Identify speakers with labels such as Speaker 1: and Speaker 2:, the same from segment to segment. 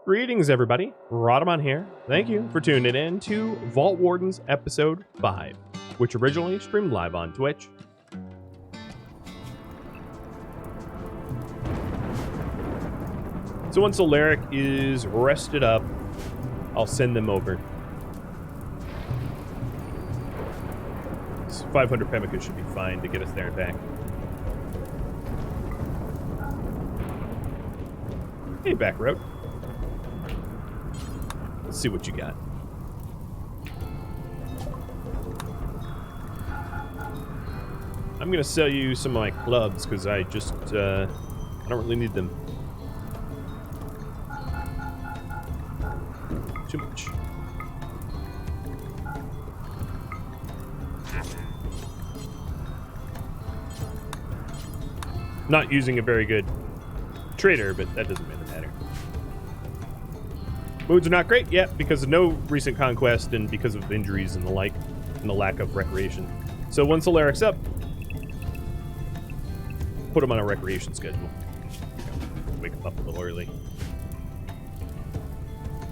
Speaker 1: Greetings, everybody. Rhadamant here. Thank you for tuning in to Vault Wardens Episode 5, which originally streamed live on Twitch. So once Alaric is rested up, I'll send them over. So 500 pemmican should be fine to get us there and back. Hey, back road. Let's see what you got. I'm gonna sell you some of my clubs because I just I don't really need them. Too much. Not using a very good trader, but that doesn't really matter. Moods are not great yet because of no recent conquest and because of injuries and the like, and the lack of recreation. So once Alaric's up, put him on a recreation schedule. Wake him up a little early.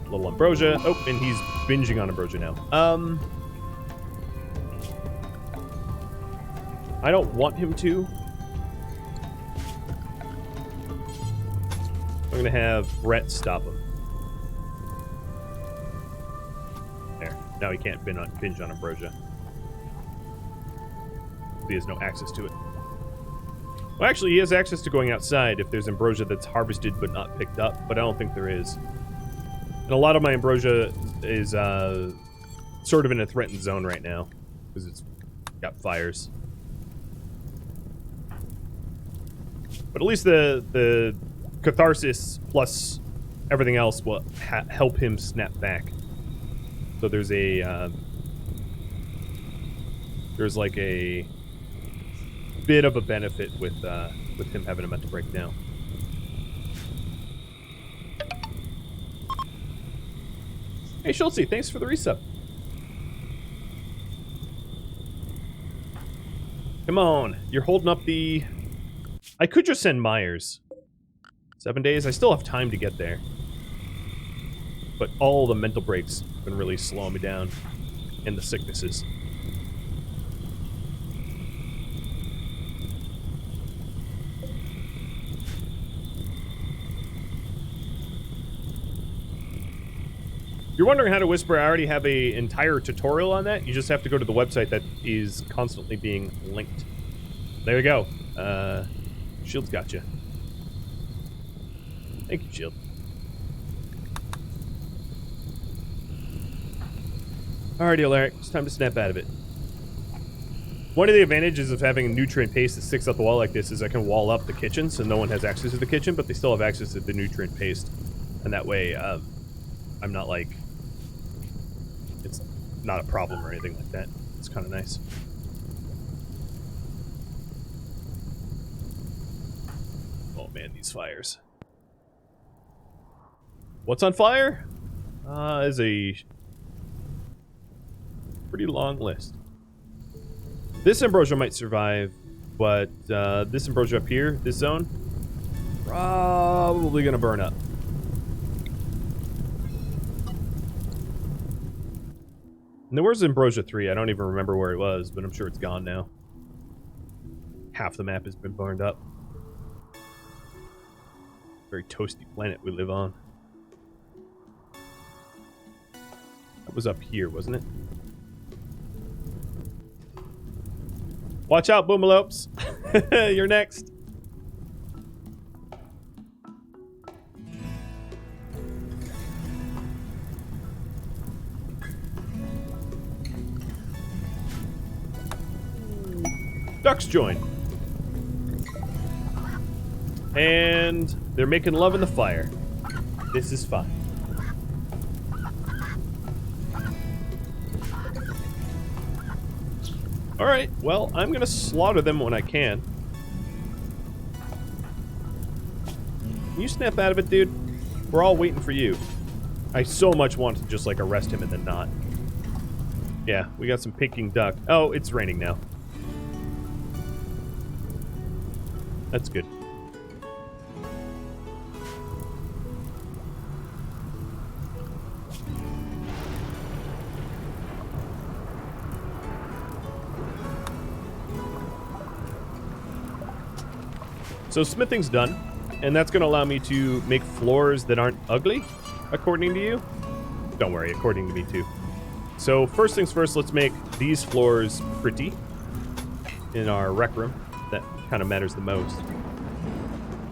Speaker 1: A little ambrosia. Oh, and he's binging on ambrosia now. I don't want him to. I'm gonna have Brett stop him. Now he can't binge on ambrosia. He has no access to it. Well, actually, he has access to going outside if there's ambrosia that's harvested but not picked up, but I don't think there is. And a lot of my ambrosia is sort of in a threatened zone right now because it's got fires. But at least the catharsis plus everything else will help him snap back. So there's like a bit of a benefit with him having a mental breakdown. Hey Schultzy, thanks for the resub. Come on, you're holding up the... I could just send Myers. 7 days, I still have time to get there. But all the mental breaks have been really slowing me down. And the sicknesses. If you're wondering how to whisper, I already have an entire tutorial on that. You just have to go to the website that is constantly being linked. There you go. Shield's got you. Thank you, Shield. Alrighty, Alaric, it's time to snap out of it. One of the advantages of having a nutrient paste that sticks out the wall like this is I can wall up the kitchen so no one has access to the kitchen, but they still have access to the nutrient paste. And that way, I'm not like... It's not a problem or anything like that. It's kind of nice. Oh man, these fires. What's on fire? Is a... pretty long list. This ambrosia might survive, but this ambrosia up here, this zone, probably gonna burn up. And there was ambrosia 3. I don't even remember where it was, but I'm sure it's gone now. Half the map has been burned up. Very toasty planet we live on. That was up here, wasn't it? Watch out, Boomalopes. You're next. Ducks join. And they're making love in the fire. This is fine. Alright, well, I'm gonna slaughter them when I can. Can you snap out of it, dude? We're all waiting for you. I so much want to just, like, arrest him and then not. Yeah, we got some Peking duck. Oh, it's raining now. That's good. So smithing's done, and that's going to allow me to make floors that aren't ugly, according to you. Don't worry, according to me too. So first things first, let's make these floors pretty in our rec room. That kind of matters the most.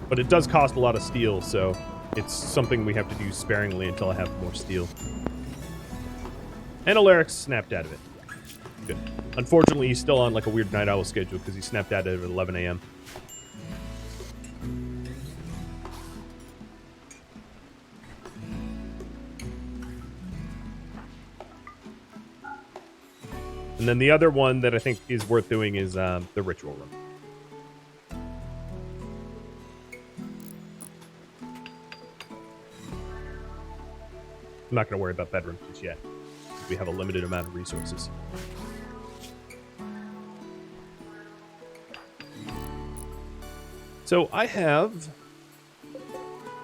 Speaker 1: But it does cost a lot of steel, so it's something we have to do sparingly until I have more steel. And Alaric snapped out of it. Good. Unfortunately, he's still on like a weird night owl schedule because he snapped out of it at 11 a.m. And then the other one that I think is worth doing is the ritual room. I'm not going to worry about bedrooms just yet. We have a limited amount of resources. So I have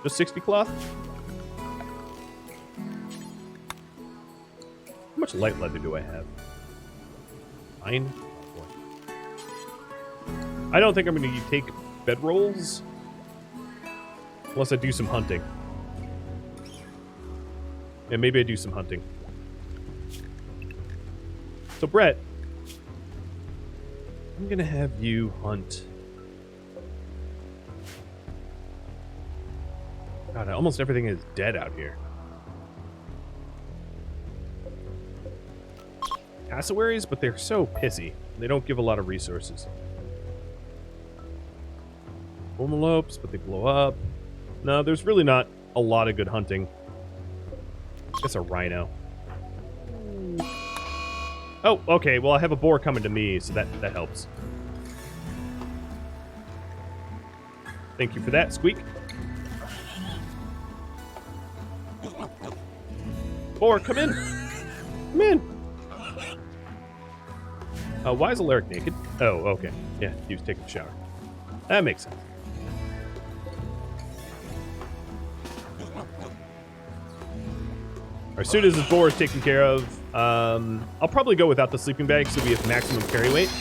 Speaker 1: just 60 cloth. How much light leather do I have? 9? Oh, I don't think I'm going to take bedrolls unless I do some hunting. Yeah, maybe I do some hunting. So, Brett, I'm going to have you hunt. God, almost everything is dead out here. Cassowaries, but they're so pissy. They don't give a lot of resources. Ormalopes, but they blow up. No, there's really not a lot of good hunting. I guess a rhino. Oh, okay. Well, I have a boar coming to me, so that helps. Thank you for that, Squeak. Boar, come in. Come in. Why is Alaric naked? Oh, okay. Yeah, he was taking a shower. That makes sense. As soon as this boar is taken care of, I'll probably go without the sleeping bag so we have maximum carry weight.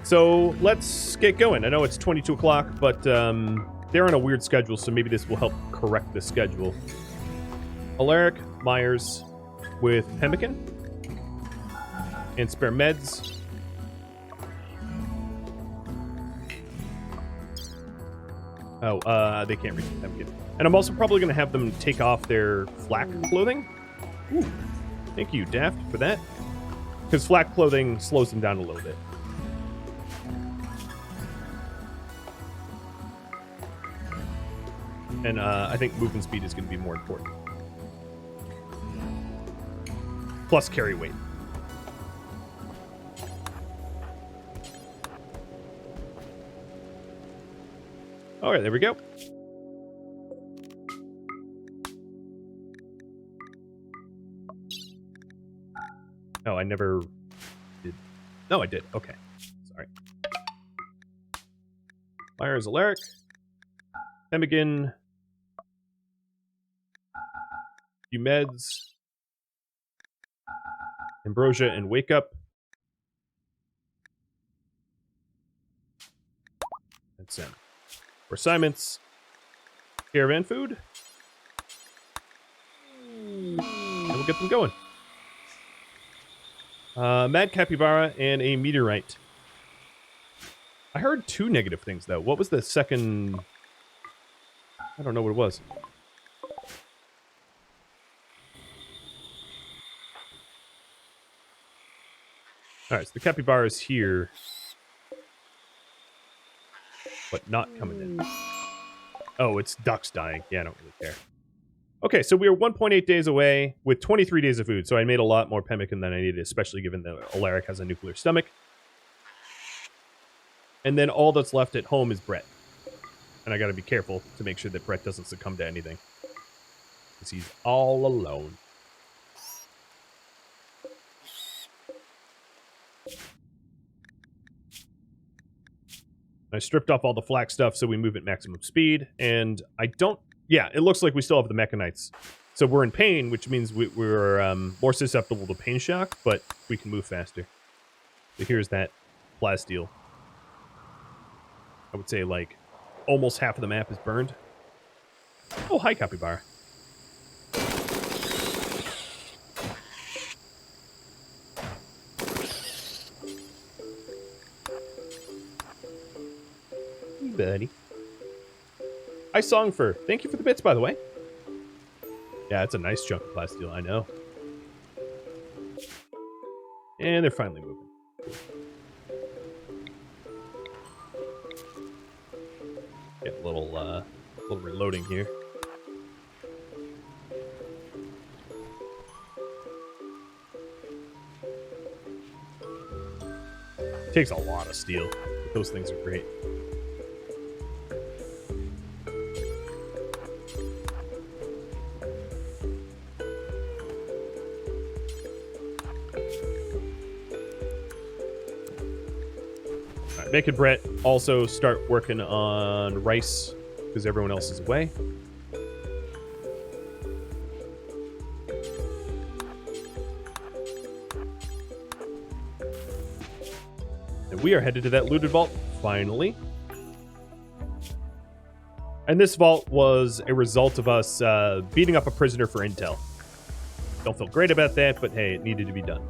Speaker 1: So let's get going. I know it's 22 o'clock, but they're on a weird schedule, so maybe this will help correct the schedule. Alaric, Myers with pemmican and spare meds. Oh, they can't reach the pemmican. And I'm also probably going to have them take off their flak clothing. Ooh, thank you, Daft, for that. Because flak clothing slows them down a little bit. And I think movement speed is going to be more important. Plus carry weight. All right, there we go. Oh, I never did. No, I did. Okay. Sorry. Myers, Alaric. Pemmican. Few meds. Ambrosia and Wake Up. That's him. For assignments. Caravan food. And we'll get them going. Mad Capybara and a meteorite. I heard 2 negative things, though. What was the second? I don't know what it was. Alright, so the capybara is here. But not coming in. Oh, it's ducks dying. Yeah, I don't really care. Okay, so we are 1.8 days away with 23 days of food. So I made a lot more pemmican than I needed, especially given that Alaric has a nuclear stomach. And then all that's left at home is Brett. And I gotta be careful to make sure that Brett doesn't succumb to anything. Because he's all alone. I stripped off all the flak stuff so we move at maximum speed. And I don't... Yeah, it looks like we still have the mechanites. So we're in pain, which means we're more susceptible to pain shock, but we can move faster. So here's that plasteel. I would say like almost half of the map is burned. Oh, hi, Capybara. Hey, buddy. Hi, Songfur. Thank you for the bits, by the way. Yeah, it's a nice chunk of plasteel, I know. And they're finally moving. Get a little reloading here. Takes a lot of steel, but those things are great. Mick and Brett also start working on rice because everyone else is away. And we are headed to that looted vault, finally. And this vault was a result of us beating up a prisoner for intel. Don't feel great about that, but hey, it needed to be done.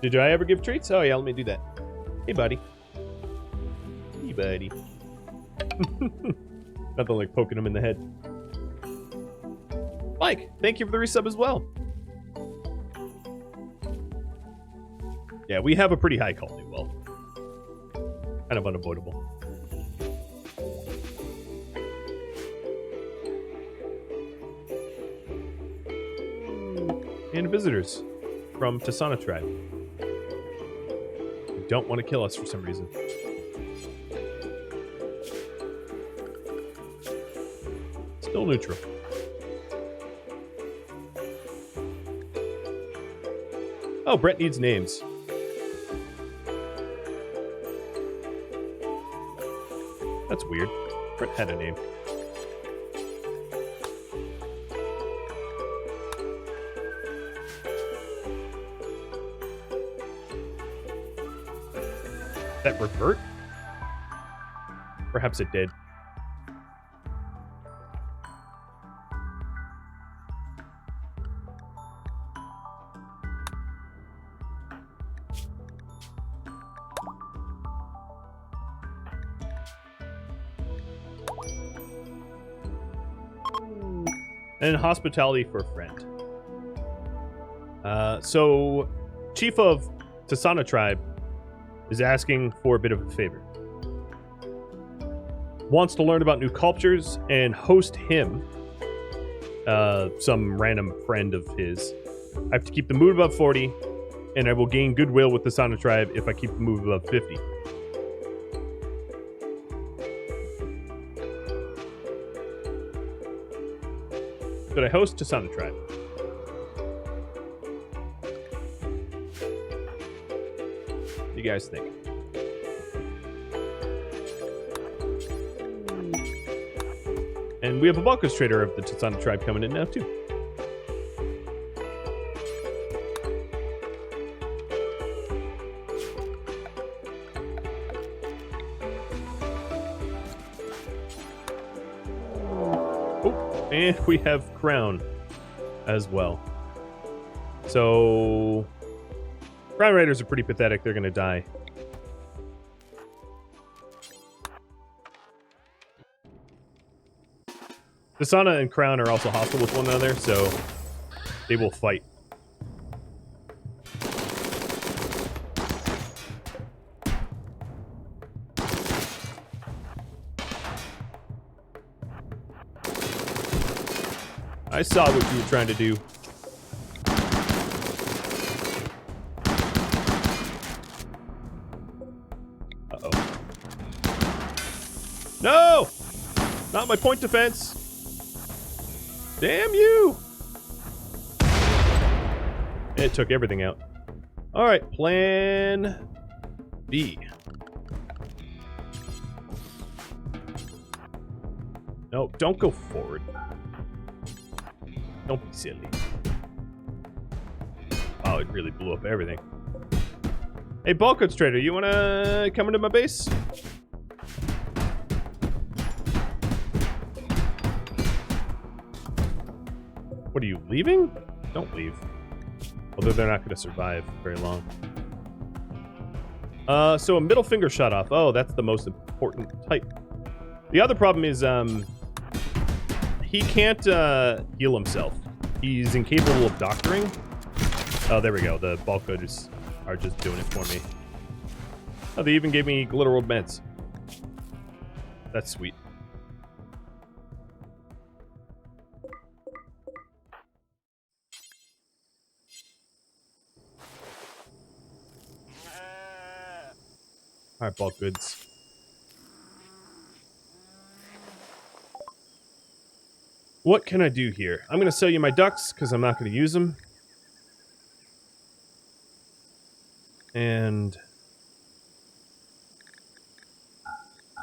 Speaker 1: Did I ever give treats? Oh, yeah, let me do that. Hey, buddy. Hey, buddy. Nothing like poking him in the head. Mike, thank you for the resub as well. Yeah, we have a pretty high quality well. Kind of unavoidable. And visitors from Tassana Tribe. Don't want to kill us for some reason. Still neutral. Oh, Brett needs names. That's weird. Brett had a name. That revert? Perhaps it did. And hospitality for a friend. So, Chief of Tassana Tribe is asking for a bit of a favor. Wants to learn about new cultures and host him, some random friend of his. I have to keep the mood above 40, and I will gain goodwill with the Tassana Tribe if I keep the mood above 50. Should I host Tassana Tribe? What do you guys think? And we have a Balkans trader of the Tassana Tribe coming in now, too. Oh, and we have Crown as well. So, Crown Raiders are pretty pathetic. They're going to die. Tassana and Crown are also hostile with one another, so they will fight. I saw what you were trying to do. Uh-oh. No! Not my point defense! Damn you! It took everything out. Alright, plan B. No, don't go forward. Don't be silly. Oh, it really blew up everything. Hey, Bulkheads Trader, you wanna come into my base? What are you, leaving? Don't leave. Although they're not gonna survive very long. So a middle finger shot off. Oh, that's the most important type. The other problem is, he can't, heal himself. He's incapable of doctoring. Oh, there we go. The Bulkheads are just doing it for me. Oh, they even gave me literal meds. That's sweet. Alright, bulk goods. What can I do here? I'm going to sell you my ducks, because I'm not going to use them. And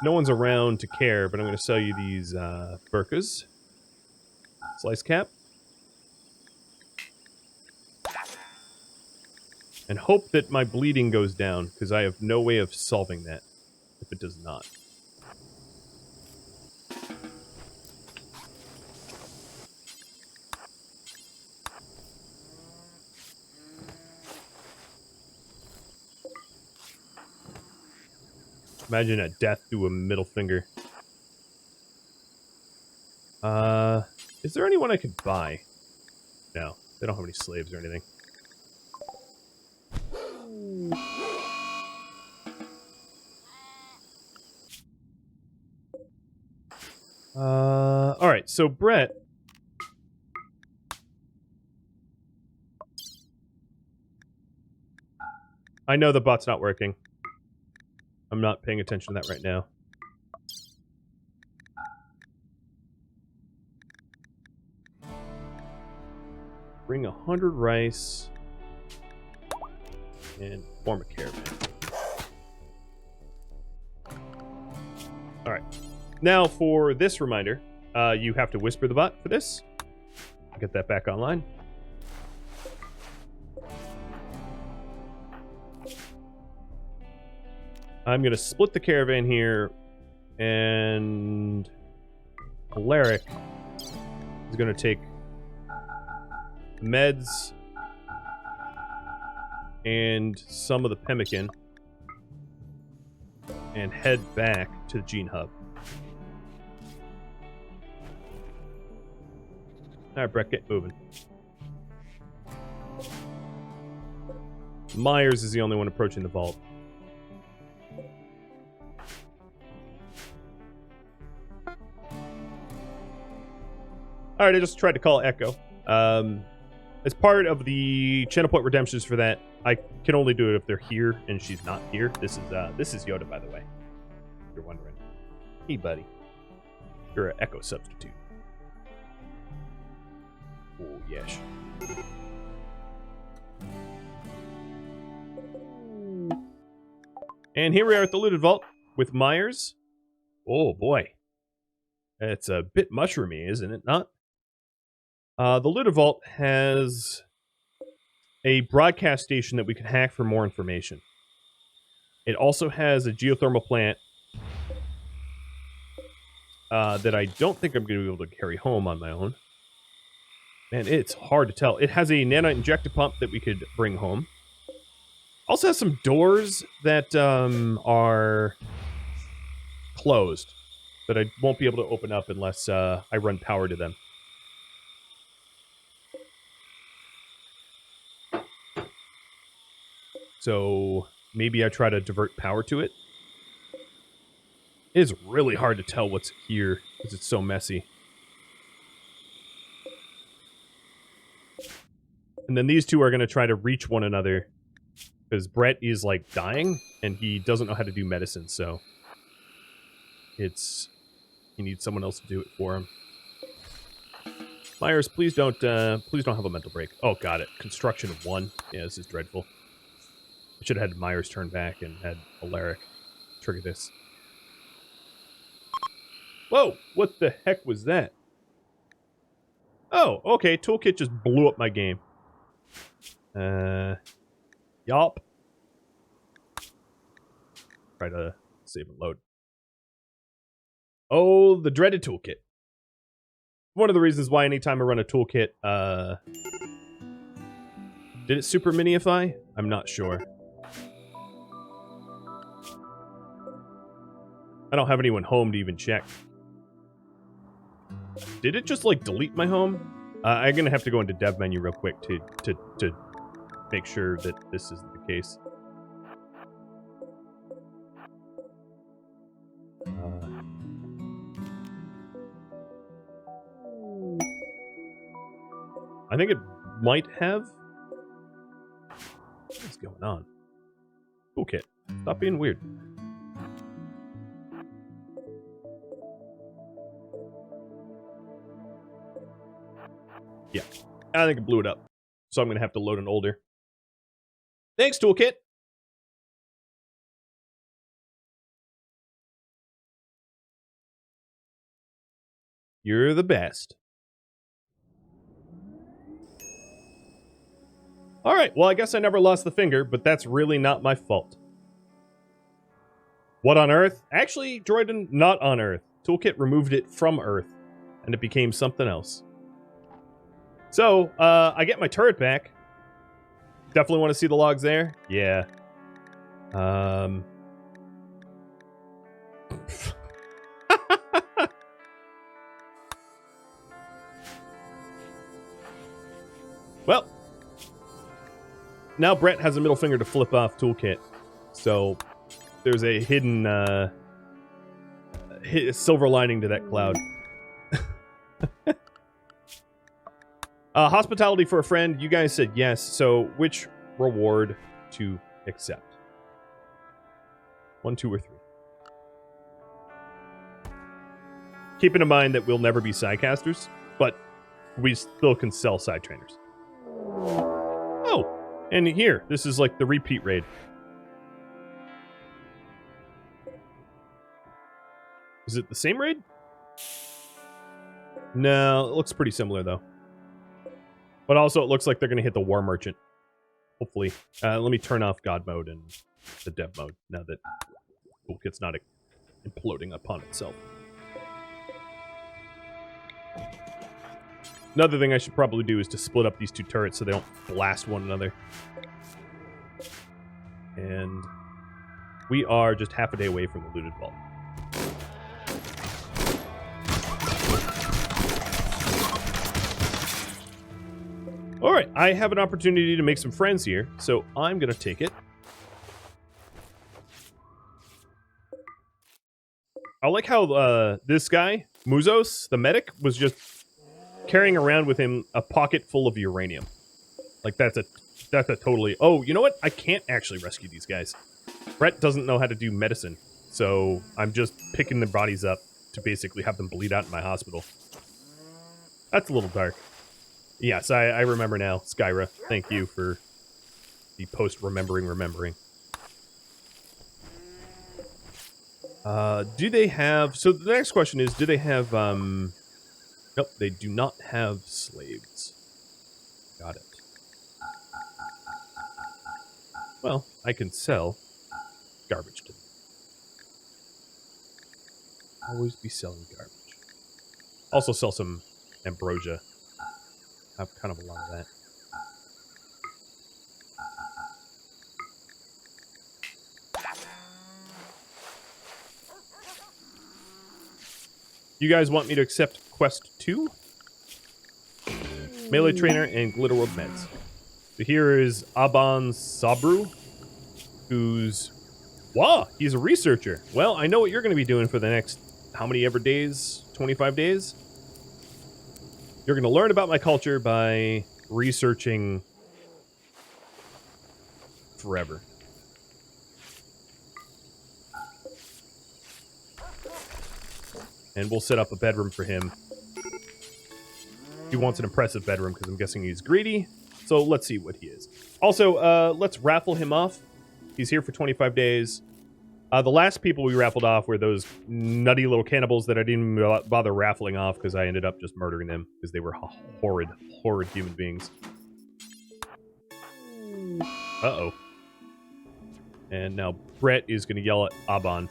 Speaker 1: no one's around to care, but I'm going to sell you these burkas. Slice cap. And hope that my bleeding goes down, because I have no way of solving that if it does not. Imagine a death through a middle finger. Is there anyone I could buy? No, they don't have any slaves or anything. Alright, so Brett. I know the bot's not working. I'm not paying attention to that right now. Bring 100 rice and form a caravan. Alright. Now for this reminder, you have to whisper the bot for this. Get that back online. I'm going to split the caravan here, and Alaric is going to take meds and some of the pemmican and head back to the gene hub. Alright, Brett, get moving. Myers is the only one approaching the vault. Alright, I just tried to call Echo. As part of the channel point redemptions for that, I can only do it if they're here, and she's not here. This is Yoda, by the way. If you're wondering. Hey, buddy. You're an Echo substitute. Oh, yes. And here we are at the looted vault with Myers. Oh, boy. It's a bit mushroomy, isn't it not? The looted vault has a broadcast station that we can hack for more information. It also has a geothermal plant that I don't think I'm going to be able to carry home on my own. Man, it's hard to tell. It has a nanite injector pump that we could bring home. Also has some doors that are closed that I won't be able to open up unless I run power to them. So maybe I try to divert power to it. It is really hard to tell what's here because it's so messy. And then these two are going to try to reach one another because Brett is like dying and he doesn't know how to do medicine, so he needs someone else to do it for him. Myers, please don't have a mental break. Oh, got it. Construction of 1. Yeah, this is dreadful. I should have had Myers turn back and had Alaric trigger this. Whoa! What the heck was that? Oh, okay. Toolkit just blew up my game. Yup. try to save and load. Oh, the dreaded toolkit. One of the reasons why anytime I run a toolkit, did it super minify? I'm not sure. I don't have anyone home to even check. Did it just, like, delete my home? I'm gonna have to go into dev menu real quick to make sure that this is the case. I think it might have. What's going on? Toolkit. Stop being weird. Yeah, I think it blew it up. So I'm going to have to load an older. Thanks, Toolkit. You're the best. Alright, well, I guess I never lost the finger, but that's really not my fault. What on Earth? Actually, Droiden, not on Earth. Toolkit removed it from Earth, and it became something else. So, I get my turret back. Definitely want to see the logs there. Yeah. Well, now Brett has a middle finger to flip off Toolkit. So, there's a hidden silver lining to that cloud. Hospitality for a friend. You guys said yes. So, which reward to accept? 1, 2, or 3? Keeping in mind that we'll never be psycasters, but we still can sell side trainers. Oh, and here, this is like the repeat raid. Is it the same raid? No, it looks pretty similar though. But also, it looks like they're going to hit the War Merchant. Hopefully. Let me turn off God mode and the dev mode now that Toolkit's not imploding upon itself. Another thing I should probably do is to split up these two turrets so they don't blast one another. And we are just half a day away from the looted vault. Alright, I have an opportunity to make some friends here, so I'm going to take it. I like how this guy, Muzos, the medic, was just carrying around with him a pocket full of uranium. Like, that's a totally... Oh, you know what? I can't actually rescue these guys. Brett doesn't know how to do medicine, so I'm just picking the bodies up to basically have them bleed out in my hospital. That's a little dark. Yes, I remember now, Skyra. Thank you for the post-remembering. Do they have... So the next question is, do they have... Nope, they do not have slaves. Got it. Well, I can sell garbage to them. Always be selling garbage. Also sell some ambrosia. I have kind of a lot of that. You guys want me to accept Quest 2? Melee Trainer and Glitter World Meds. So here is Aban Sabru, who's... Wow, he's a researcher. Well, I know what you're going to be doing for the next... How many ever days? 25 days? You're going to learn about my culture by researching forever. And we'll set up a bedroom for him. He wants an impressive bedroom because I'm guessing he's greedy. So let's see what he is. Also, let's raffle him off. He's here for 25 days. The last people we raffled off were those nutty little cannibals that I didn't even bother raffling off because I ended up just murdering them because they were horrid, horrid human beings. Uh-oh. And now Brett is going to yell at Aban.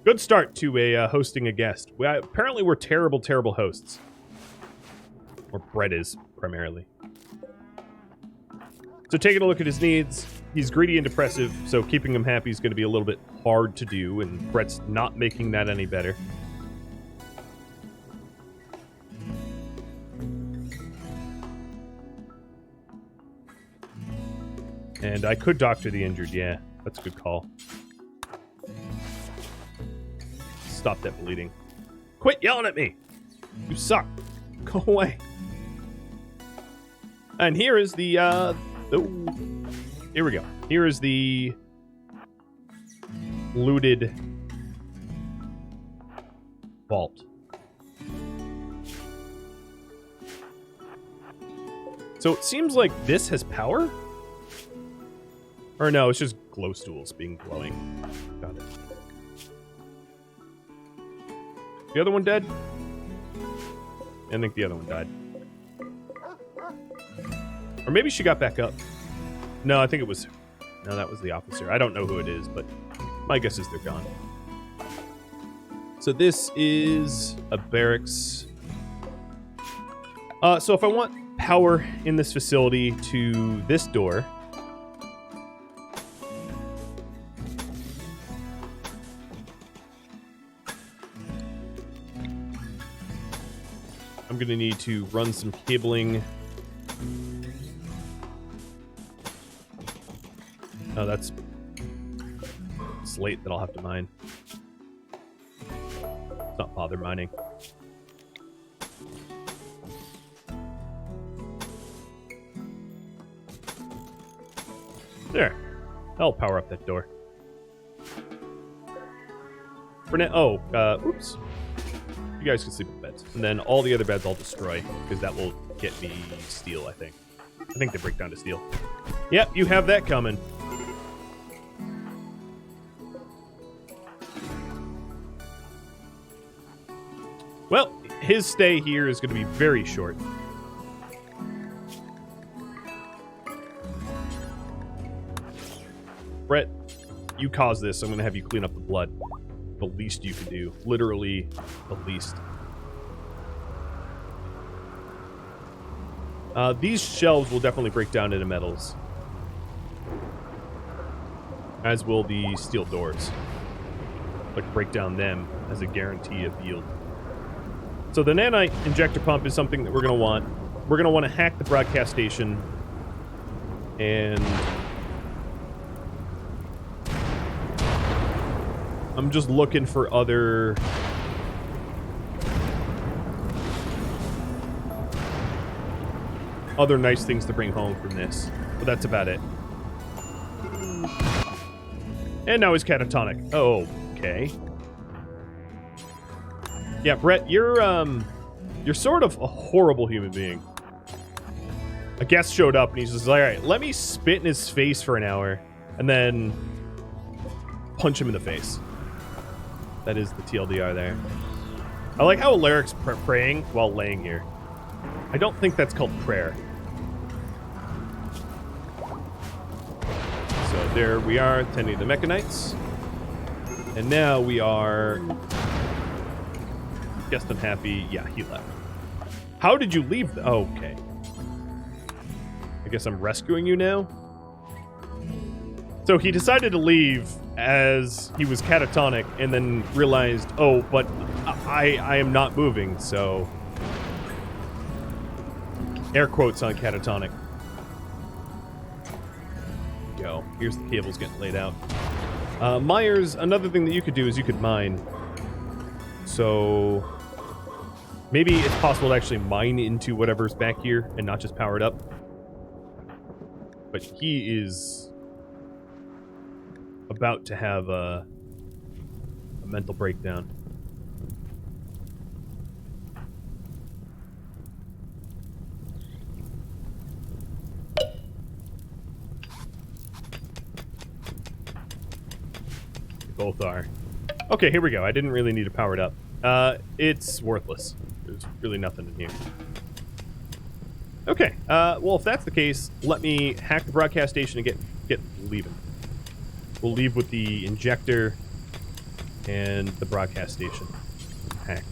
Speaker 1: Good start to a hosting a guest. Apparently we're terrible, terrible hosts. Or Brett is, primarily. So taking a look at his needs, he's greedy and depressive, so keeping him happy is going to be a little bit hard to do, and Brett's not making that any better. And I could doctor the injured, yeah. That's a good call. Stop that bleeding. Quit yelling at me! You suck. Go away. And here is the, here we go. Here is the looted vault. So it seems like this has power? Or no, it's just glow stools being glowing. Got it. The other one dead? I think the other one died. Or maybe she got back up. No, I think it was... No, that was the officer. I don't know who it is, but my guess is they're gone. So this is a barracks. So if I want power in this facility to this door... I'm going to need to run some cabling. Oh, that's slate that I'll have to mine. Let's not bother mining. There. I'll power up that door. For now, oops. You guys can sleep in beds. And then all the other beds I'll destroy, because that will get me steel, I think. I think they break down to steel. Yep, you have that coming. Well, his stay here is going to be very short. Brett, you caused this. I'm going to have you clean up the blood. The least you can do. Literally, the least. These shelves will definitely break down into metals. As will the steel doors. Like, break down them as a guarantee of yield. So the nanite injector pump is something that we're going to want. We're going to want to hack the broadcast station. And... I'm just looking for other... nice things to bring home from this. But that's about it. And now he's catatonic. Oh, okay. Yeah, Brett, you're sort of a horrible human being. A guest showed up and he's just like, alright, let me spit in his face for an hour and then punch him in the face. That is the TLDR there. I like how Alaric's praying while laying here. I don't think that's called prayer. So there we are, tending the mechanites. And now we are... Guest unhappy. Yeah, he left. How did you leave? Oh, okay. I guess I'm rescuing you now? So he decided to leave as he was catatonic and then realized, oh, but I am not moving, so... Air quotes on catatonic. Go. Here's the cables getting laid out. Myers, another thing that you could do is you could mine. So... Maybe it's possible to actually mine into whatever's back here and not just power it up. But he is about to have a mental breakdown. They both are. Okay, here we go. I didn't really need to power it up. It's worthless. There's really nothing in here. Okay, well, if that's the case, let me hack the broadcast station and get get leaving. We'll leave with the injector and the broadcast station. Hack.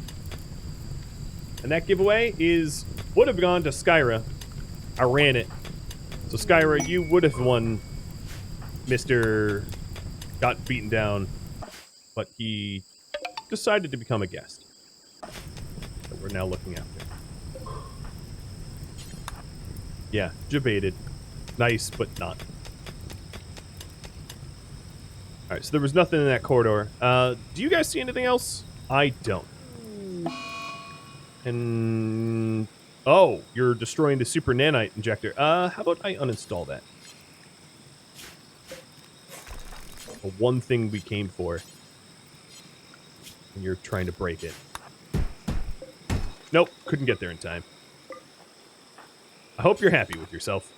Speaker 1: And that giveaway would have gone to Skyra. I ran it. So Skyra, you would have won. Mr. got beaten down, but he decided to become a guest that we're now looking after. Yeah, debated. Nice, but not. Alright, so there was nothing in that corridor. Do you guys see anything else? I don't. And... oh, you're destroying the super nanite injector. How about I uninstall that? The one thing we came for. And you're trying to break it. Nope, couldn't get there in time. I hope you're happy with yourself.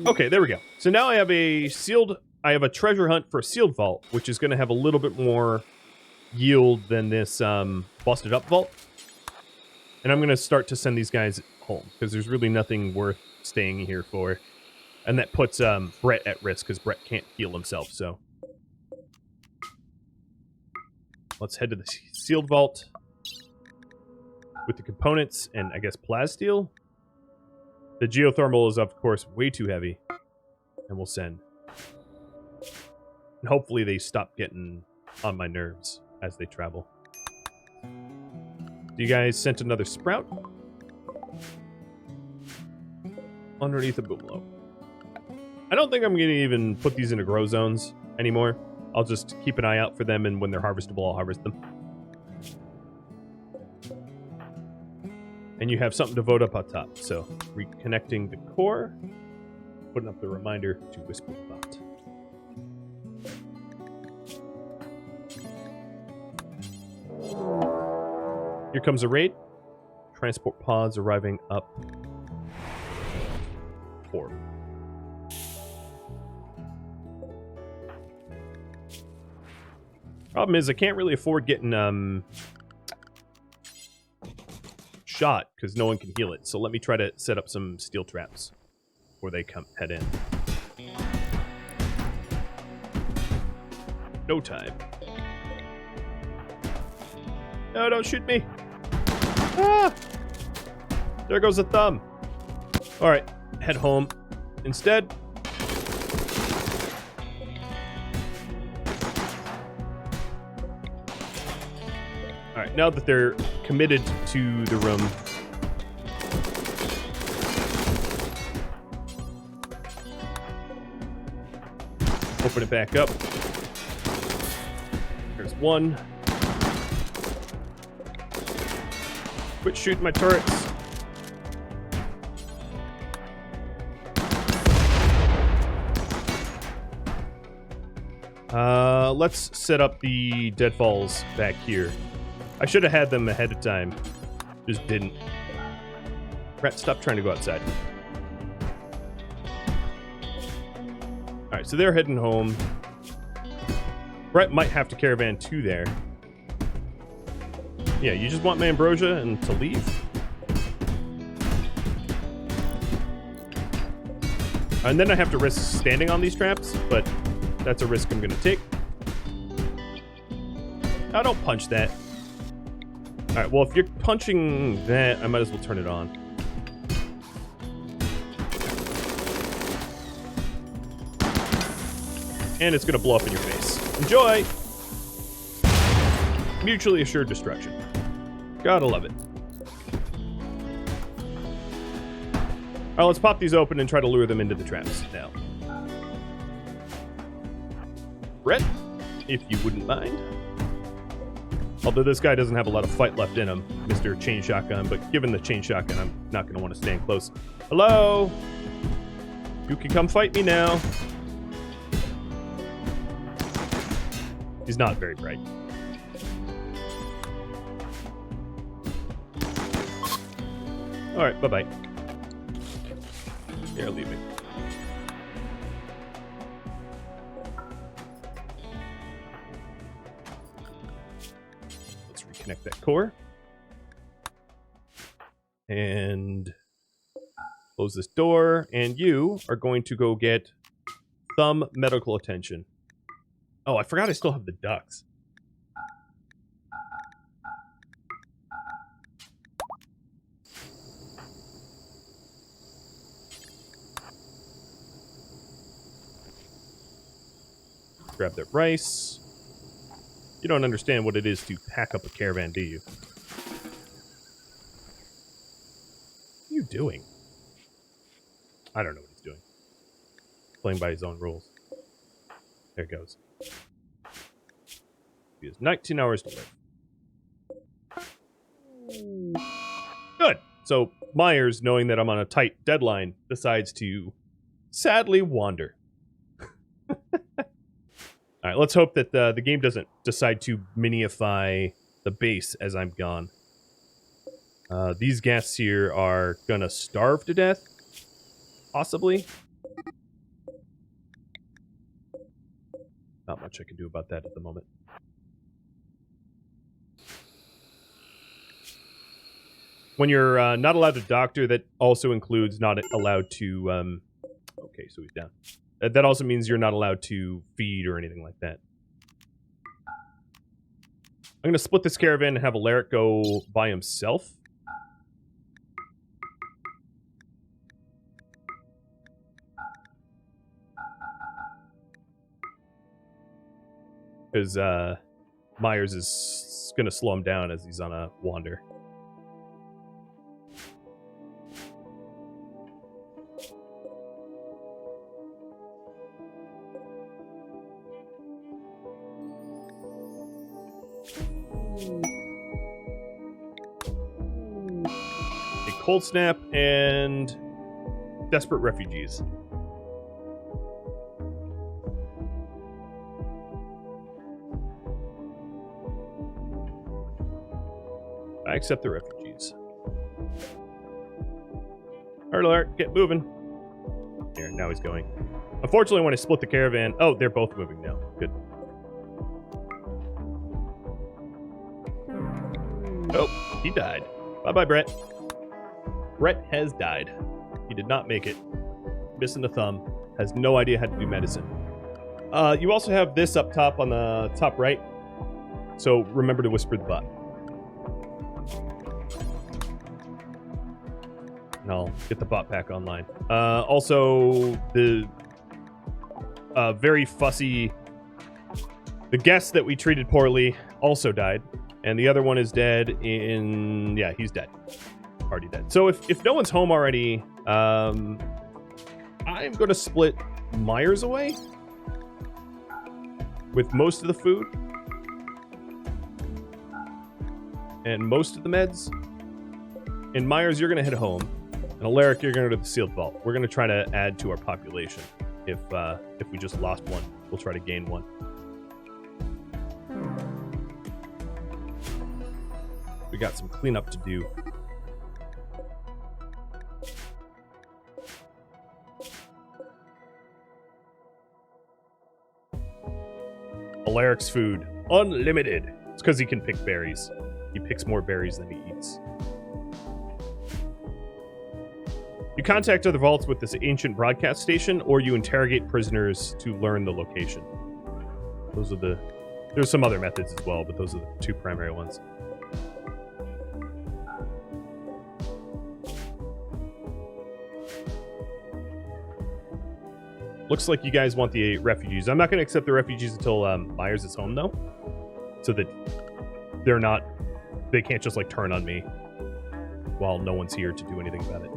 Speaker 1: Okay, there we go. So now I have a treasure hunt for a sealed vault, which is going to have a little bit more yield than this busted up vault. And I'm going to start to send these guys home, because there's really nothing worth staying here for. And that puts Brett at risk, because Brett can't heal himself, so. Let's head to the sealed vault with the components and, I guess, plasteel. The geothermal is, of course, way too heavy. And we'll send. And hopefully they stop getting on my nerves as they travel. You guys sent another sprout? Underneath a boomlow. I don't think I'm going to even put these into grow zones anymore. I'll just keep an eye out for them, and when they're harvestable, I'll harvest them. And you have something to vote up on top. So, reconnecting the core. Putting up the reminder to whisper about. Here comes a raid. Transport pods arriving up. 4. Problem is, I can't really afford getting shot because no one can heal it. So let me try to set up some steel traps before they head in. No time. No, don't shoot me. Ah! There goes a thumb. All right, head home instead. All right, now that they're committed to the room, open it back up. There's one. Quit shooting my turrets. Let's set up the deadfalls back here. I should have had them ahead of time. Just didn't. Brett, stop trying to go outside. Alright, so they're heading home. Brett might have to caravan 2 there. Yeah, you just want my ambrosia and to leave? And then I have to risk standing on these traps, but that's a risk I'm going to take. I don't punch that. Alright, well, if you're punching that, I might as well turn it on. And it's going to blow up in your face. Enjoy! Mutually assured destruction. Gotta love it. Alright, let's pop these open and try to lure them into the traps now. Brett, if you wouldn't mind. Although this guy doesn't have a lot of fight left in him, Mr. Chain Shotgun, but given the Chain Shotgun, I'm not going to want to stand close. Hello? You can come fight me now. He's not very bright. Alright, bye-bye. Here, leave me. Let's reconnect that core. And Close this door, and you are going to go get some medical attention. Oh, I forgot I still have the ducks. Grab that rice. You don't understand what it is to pack up a caravan, do you? What are you doing? I don't know what he's doing. Playing by his own rules. There it goes. He has 19 hours to live. Good. So Myers, knowing that I'm on a tight deadline, decides to sadly wander. All right, let's hope that the game doesn't decide to minify the base as I'm gone. These guests here are gonna starve to death, possibly. Not much I can do about that at the moment. When you're not allowed to doctor, that also includes not allowed to... okay, so he's down. That also means you're not allowed to feed or anything like that. I'm going to split this caravan and have Alaric go by himself. Because Myers is going to slow him down as he's on a wander. Cold Snap and Desperate Refugees. I accept the refugees. Alright, Alert, get moving. Here, now he's going. Unfortunately, when I split the caravan... Oh, they're both moving now. Good. Oh, he died. Bye-bye, Brett. Brett has died. He did not make it. Missing a thumb. Has no idea how to do medicine. You also have this up top on the top right. So remember to whisper the bot. And I'll get the bot pack online. Also, the very fussy... The guest that we treated poorly also died. And the other one is dead in... Yeah, he's dead. Already dead. So if no one's home already, I'm going to split Myers away with most of the food and most of the meds. And Myers, you're going to head home, and Alaric, you're going to go to the sealed vault. We're going to try to add to our population. If we just lost one, we'll try to gain one. We got some cleanup to do. Alaric's food, unlimited. It's because he can pick berries. He picks more berries than he eats. You contact other vaults with this ancient broadcast station, or you interrogate prisoners to learn the location. Those are the... There's some other methods as well, but those are the two primary ones. Looks like you guys want the refugees. I'm not going to accept the refugees until Myers is home, though. So that they're not... They can't just, like, turn on me while no one's here to do anything about it.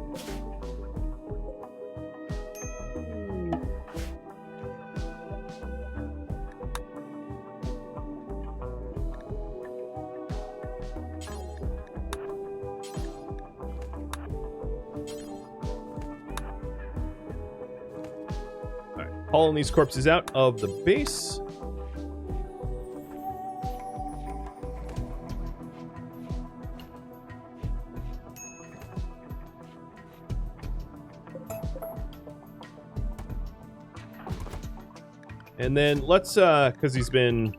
Speaker 1: Hauling these corpses out of the base. And then let's, because he's been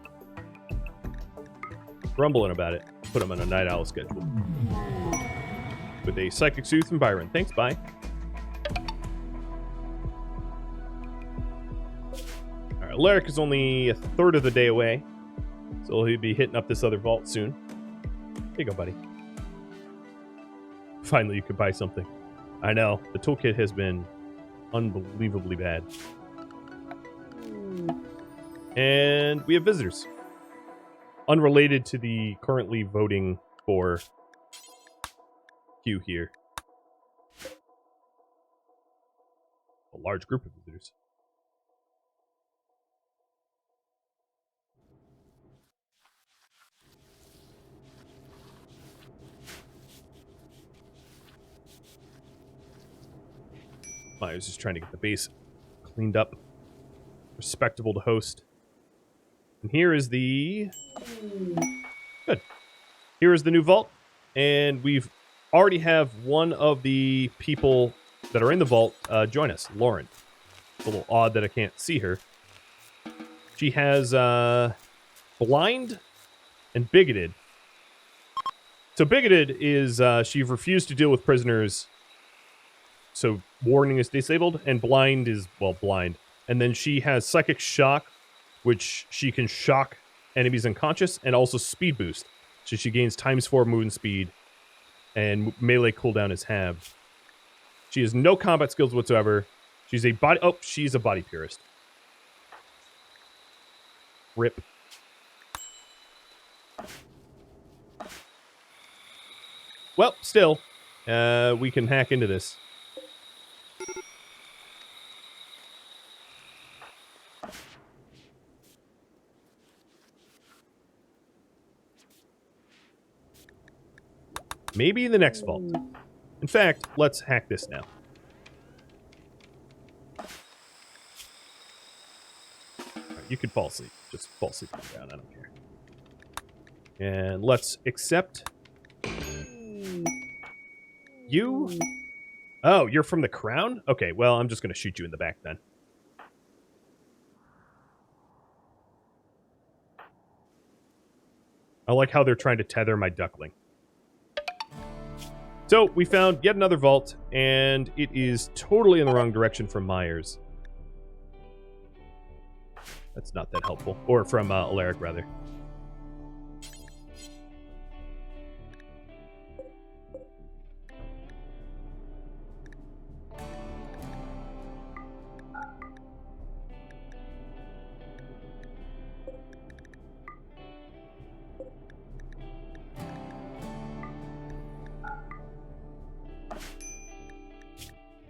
Speaker 1: grumbling about it, put him on a night owl schedule. With a psychic soothe from Byron. Thanks, bye. Alaric is only a third of the day away, so he'll be hitting up this other vault soon. Here you go, buddy. Finally, you could buy something. I know, the toolkit has been unbelievably bad. And we have visitors. Unrelated to the currently voting for queue here. A large group of visitors. I was just trying to get the base cleaned up. Respectable to host. And here is the... Good. Here is the new vault. And we've already have one of the people that are in the vault join us, Lauren. It's a little odd that I can't see her. She has blind and bigoted. So bigoted is she refused to deal with prisoners. So warning is disabled, and blind is, well, blind. And then she has psychic shock, which she can shock enemies unconscious, and also speed boost. So she gains ×4 movement speed, and melee cooldown is halved. She has no combat skills whatsoever. She's a body... Oh, she's a body purist. Rip. Well, still, we can hack into this. Maybe in the next vault. In fact, let's hack this now. Right, you could fall asleep. Just fall asleep on the ground. I don't care. And let's accept... You? Oh, you're from the Crown? Okay, well, I'm just going to shoot you in the back then. I like how they're trying to tether my duckling. So, we found yet another vault, and it is totally in the wrong direction from Myers. That's not that helpful. Or from Alaric, rather.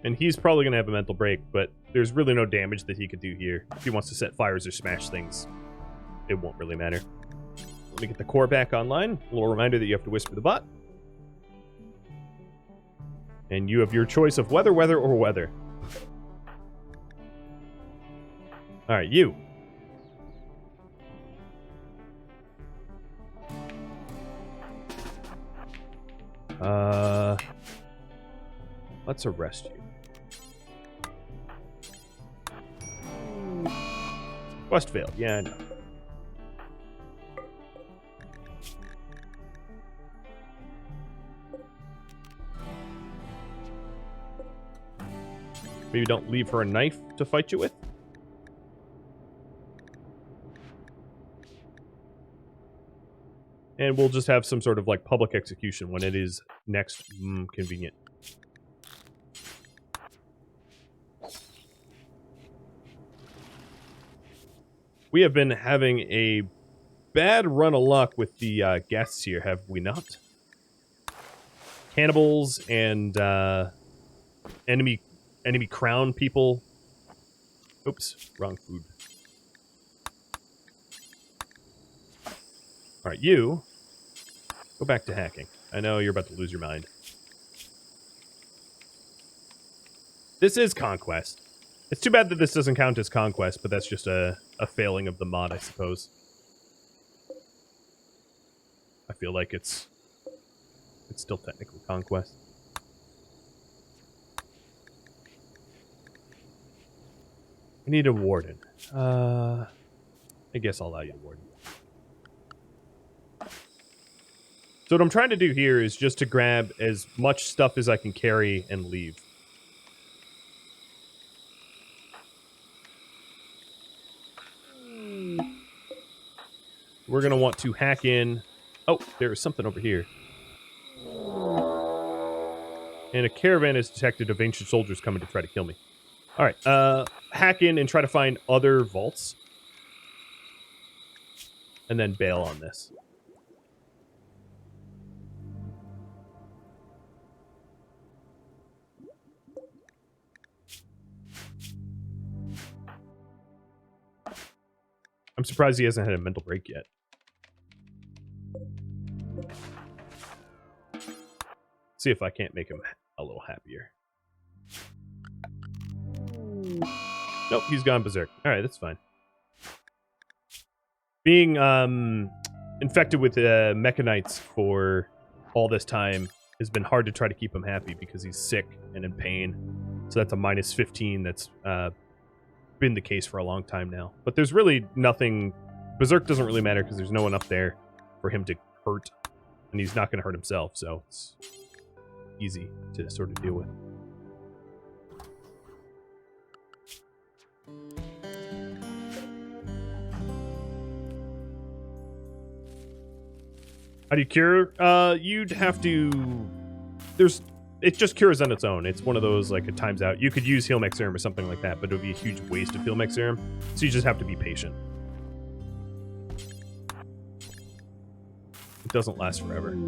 Speaker 1: And he's probably going to have a mental break, but there's really no damage that he could do here. If he wants to set fires or smash things, it won't really matter. Let me get the core back online. A little reminder that you have to whisper the bot. And you have your choice of weather, weather, or weather. Alright, you. Let's arrest you. Quest failed. Yeah, I know. Maybe don't leave her a knife to fight you with. And we'll just have some sort of like public execution when it is next convenient. We have been having a bad run of luck with the guests here, have we not? Cannibals and enemy crown people. Oops, wrong food. Alright, you go back to hacking. I know you're about to lose your mind. This is Conquest. It's too bad that this doesn't count as Conquest, but that's just a failing of the mod, I suppose. I feel like it's still technically Conquest. I need a warden. I guess I'll allow you a warden. So what I'm trying to do here is just to grab as much stuff as I can carry and leave. we're going to want to hack in. Oh, there's something over here. And a caravan is detected of ancient soldiers coming to try to kill me. All right, hack in and try to find other vaults. And then bail on this. I'm surprised he hasn't had a mental break yet. See if I can't make him a little happier. Nope, he's gone berserk. All right, that's fine. Being infected with mechanites for all this time has been hard to try to keep him happy because he's sick and in pain. So that's a minus 15. That's been the case for a long time now. But there's really nothing. Berserk doesn't really matter because there's no one up there for him to hurt, and he's not going to hurt himself, so it's easy to sort of deal with. How do you cure? You'd have to. It just cures on its own. It's one of those, like, it times out. You could use Heal Mech Serum or something like that, but it would be a huge waste of Heal Mech Serum. So you just have to be patient. It doesn't last forever.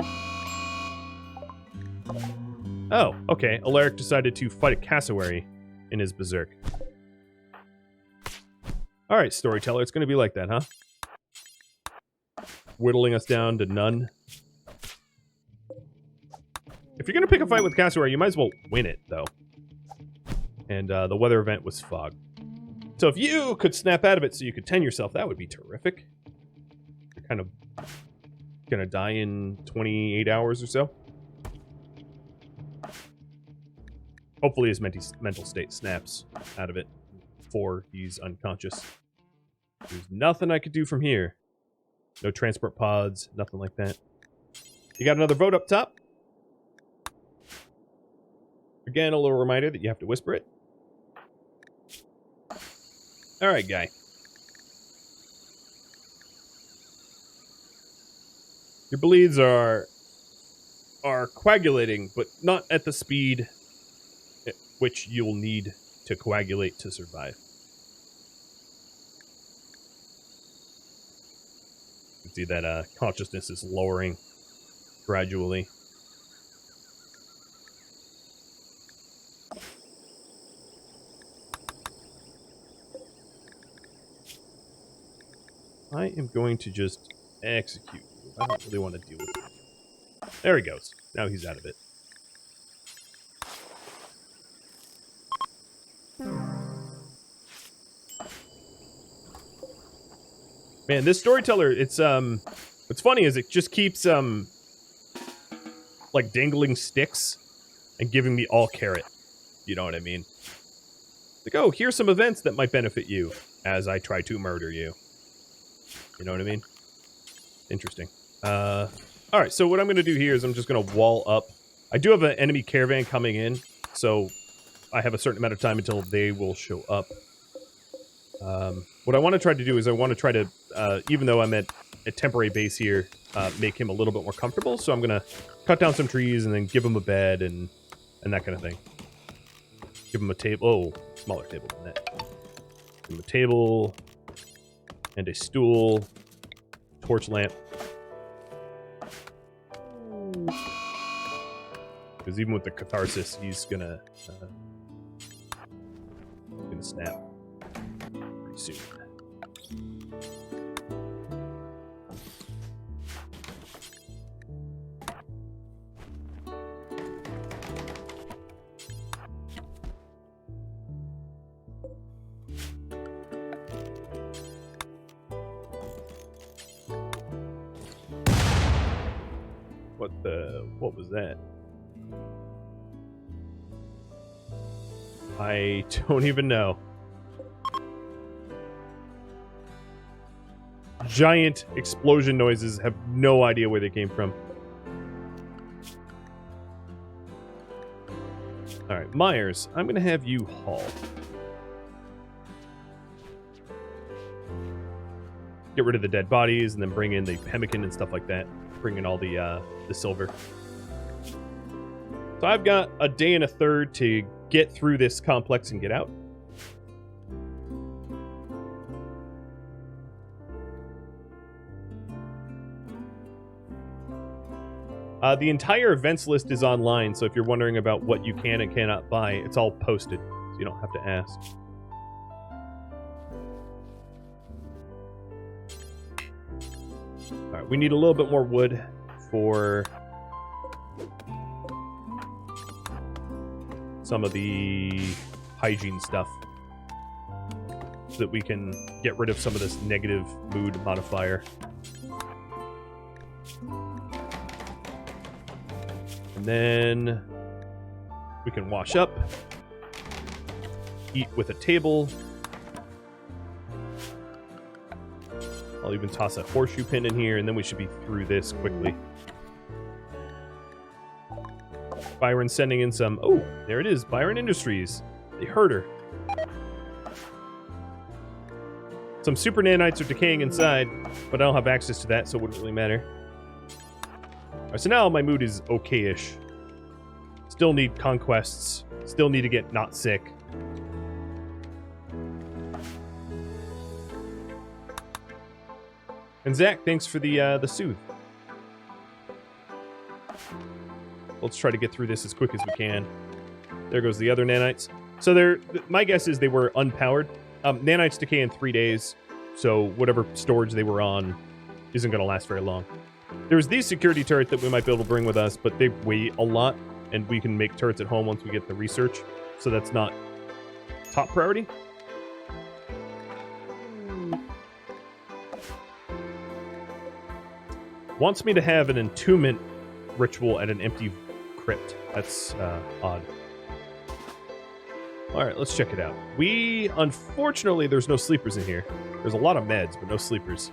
Speaker 1: Oh, okay. Alaric decided to fight a cassowary in his berserk. Alright, storyteller. It's going to be like that, huh? Whittling us down to none. If you're going to pick a fight with cassowary, you might as well win it, though. And the weather event was fog. So if you could snap out of it so you could 10 yourself, that would be terrific. You're kind of going to die in 28 hours or so. Hopefully his mental state snaps out of it before he's unconscious. There's nothing I could do from here. No transport pods, nothing like that. You got another vote up top. Again, a little reminder that you have to whisper it. Alright, guy. Your bleeds are coagulating, but not at the speed at which you'll need to coagulate to survive. You can see that consciousness is lowering gradually. I am going to just execute you. I don't really want to deal with it. There he goes. Now he's out of it. Man, this storyteller, it's what's funny is it just keeps like dangling sticks and giving me all carrot. You know what I mean? Like, oh, here's some events that might benefit you as I try to murder you. You know what I mean? Interesting. Alright, so what I'm going to do here is I'm just going to wall up. I do have an enemy caravan coming in, so I have a certain amount of time until they will show up. What I want to try to do is I want to try to, even though I'm at a temporary base here, make him a little bit more comfortable. So I'm going to cut down some trees and then give him a bed and that kind of thing. Give him a table. Oh, smaller table than that. Give him a table and a stool, torch lamp. Because even with the catharsis, he's gonna snap pretty soon. What was that? I don't even know. Giant explosion noises, have no idea where they came from. Alright, Myers, I'm gonna have you haul. get rid of the dead bodies, and then bring in the pemmican and stuff like that. Bring in all the silver. So I've got a day and a third to get through this complex and get out. The entire events list is online, so if you're wondering about what you can and cannot buy, it's all posted, so you don't have to ask. Alright, we need a little bit more wood for some of the hygiene stuff, so that we can get rid of some of this negative mood modifier. And then we can wash up, eat with a table. I'll even toss a horseshoe pin in here, and then we should be through this quickly. Byron's sending in some... Oh, there it is. Byron Industries. The herder. Some super nanites are decaying inside, but I don't have access to that, so it wouldn't really matter. Alright, so now my mood is okay-ish. Still need conquests. Still need to get not sick. And Zach, thanks for the soothe. Let's try to get through this as quick as we can. There goes the other nanites. So my guess is they were unpowered. Nanites decay in 3 days, so whatever storage they were on isn't going to last very long. There's these security turrets that we might be able to bring with us, but they weigh a lot, and we can make turrets at home once we get the research, so that's not top priority. Wants me to have an entombment ritual at an empty crypt. That's odd. Alright, let's check it out. Unfortunately, there's no sleepers in here. There's a lot of meds, but no sleepers.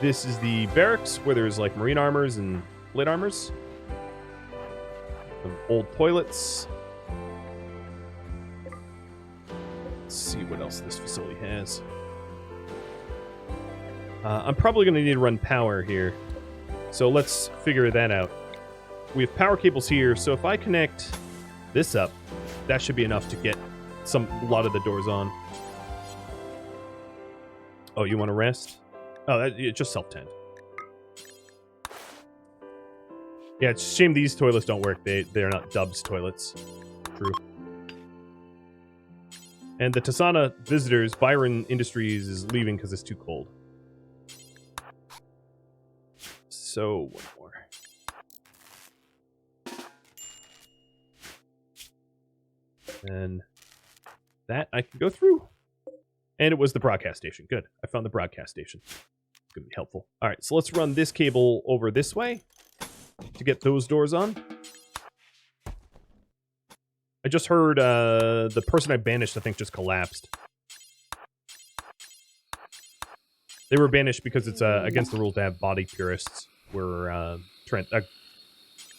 Speaker 1: This is the barracks, where there's like marine armors and plate armors. Some old toilets. Let's see what else this facility has. I'm probably going to need to run power here, so let's figure that out. We have power cables here, so if I connect this up, that should be enough to get a lot of the doors on. Oh, you want to rest? Oh, it's just self-tend. Yeah, it's a shame these toilets don't work. They're not Dubs toilets. True. And the Tassana visitors, Byron Industries, is leaving because it's too cold. So, one more. And that I can go through. And it was the broadcast station. Good. I found the broadcast station. It's going to be helpful. All right, so let's run this cable over this way to get those doors on. I just heard the person I banished, I think, just collapsed. They were banished because it's against the rules to have body purists. We're a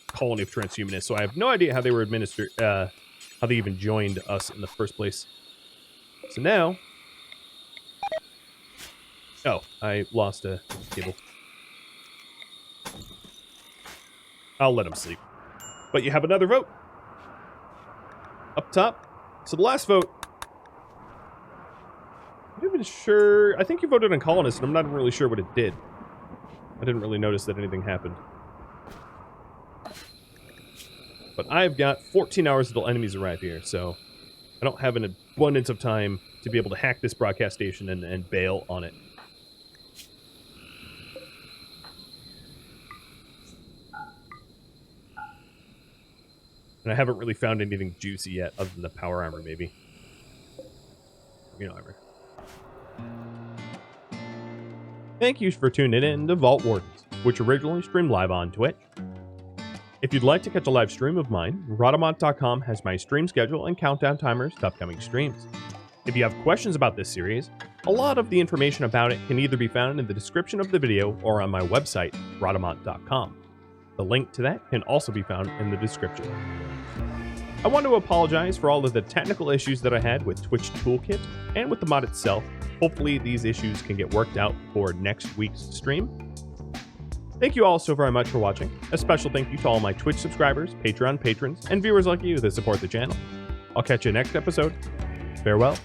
Speaker 1: colony of transhumanists, so I have no idea how they were administered, how they even joined us in the first place. So now... Oh, I lost a cable. I'll let him sleep. But you have another vote. Up top. So the last vote... I'm not even sure... I think you voted on colonists, and I'm not really sure what it did. I didn't really notice that anything happened. But I've got 14 hours until enemies arrive here, so I don't have an abundance of time to be able to hack this broadcast station and bail on it. And I haven't really found anything juicy yet, other than the power armor, maybe. You know, armor. Thank you for tuning in to Vault Wardens, which originally streamed live on Twitch. If you'd like to catch a live stream of mine, Rhadamant.com has my stream schedule and countdown timers to upcoming streams. If you have questions about this series, a lot of the information about it can either be found in the description of the video or on my website, Rhadamant.com. The link to that can also be found in the description. I want to apologize for all of the technical issues that I had with TwitchToolkit and with the mod itself. Hopefully these issues can get worked out for next week's stream. Thank you all so very much for watching. A special thank you to all my Twitch subscribers, Patreon patrons, and viewers like you that support the channel. I'll catch you next episode. Farewell.